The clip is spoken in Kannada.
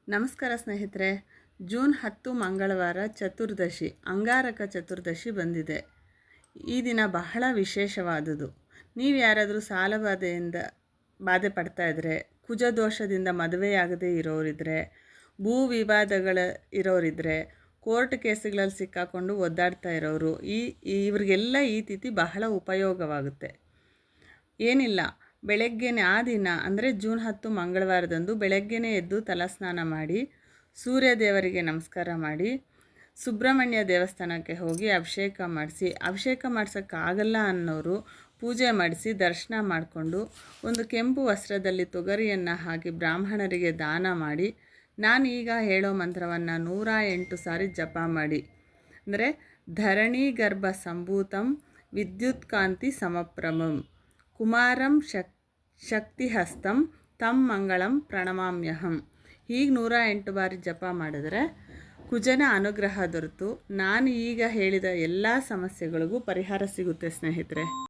ನಮಸ್ಕಾರ ಸ್ನೇಹಿತರೆ. ಜೂನ್ 10 ಮಂಗಳವಾರ ಚತುರ್ದಶಿ, ಅಂಗಾರಕ ಚತುರ್ದಶಿ ಬಂದಿದೆ. ಈ ದಿನ ಬಹಳ ವಿಶೇಷವಾದುದು. ನೀವು ಯಾರಾದರೂ ಬಾಧೆ ಪಡ್ತಾ ಇದ್ದರೆ, ಕುಜದೋಷದಿಂದ ಮದುವೆಯಾಗದೇ ಇರೋರಿದ್ದರೆ, ಭೂ ವಿವಾದಗಳ ಇರೋರಿದ್ದರೆ, ಕೋರ್ಟ್ ಕೇಸುಗಳಲ್ಲಿ ಸಿಕ್ಕಾಕೊಂಡು ಒದ್ದಾಡ್ತಾ ಇರೋರು, ಇವರಿಗೆಲ್ಲ ಈ ತಿಥಿ ಬಹಳ ಉಪಯೋಗವಾಗುತ್ತೆ. ಏನಿಲ್ಲ, ಬೆಳಗ್ಗೆನೇ ಆ ದಿನ ಅಂದರೆ ಜೂನ್ 10 ಮಂಗಳವಾರದಂದು ಬೆಳಗ್ಗೆನೇ ಎದ್ದು ತಲಸ್ನಾನ ಮಾಡಿ, ಸೂರ್ಯ ದೇವರಿಗೆ ನಮಸ್ಕಾರ ಮಾಡಿ, ಸುಬ್ರಹ್ಮಣ್ಯ ದೇವಸ್ಥಾನಕ್ಕೆ ಹೋಗಿ ಅಭಿಷೇಕ ಮಾಡಿಸಿ, ಅಭಿಷೇಕ ಮಾಡ್ಸೋಕ್ಕಾಗಲ್ಲ ಅನ್ನೋರು ಪೂಜೆ ಮಾಡಿಸಿ ದರ್ಶನ ಮಾಡಿಕೊಂಡು ಒಂದು ಕೆಂಪು ವಸ್ತ್ರದಲ್ಲಿ ತೊಗರಿಯನ್ನು ಹಾಕಿ ಬ್ರಾಹ್ಮಣರಿಗೆ ದಾನ ಮಾಡಿ, ನಾನು ಈಗ ಹೇಳೋ ಮಂತ್ರವನ್ನು 108 ಸಾರಿ ಜಪ ಮಾಡಿ. ಅಂದರೆ ಧರಣಿ ಗರ್ಭ ಸಂಭೂತಂ ವಿದ್ಯುತ್ಕಾಂತಿ ಸಮಪ್ರಭಂ ಕುಮಾರಂ ಶಕ್ತಿಹಸ್ತಂ ತಂ ಮಂಗಳಂ ಪ್ರಣಮಾಮ್ಯಹಂ. ಹೀಗೆ 108 ಬಾರಿ ಜಪ ಮಾಡಿದ್ರೆ ಕುಜನ ಅನುಗ್ರಹ ದೊರೆತು ನಾನು ಈಗ ಹೇಳಿದ ಎಲ್ಲ ಸಮಸ್ಯೆಗಳಿಗೂ ಪರಿಹಾರ ಸಿಗುತ್ತೆ ಸ್ನೇಹಿತರೆ.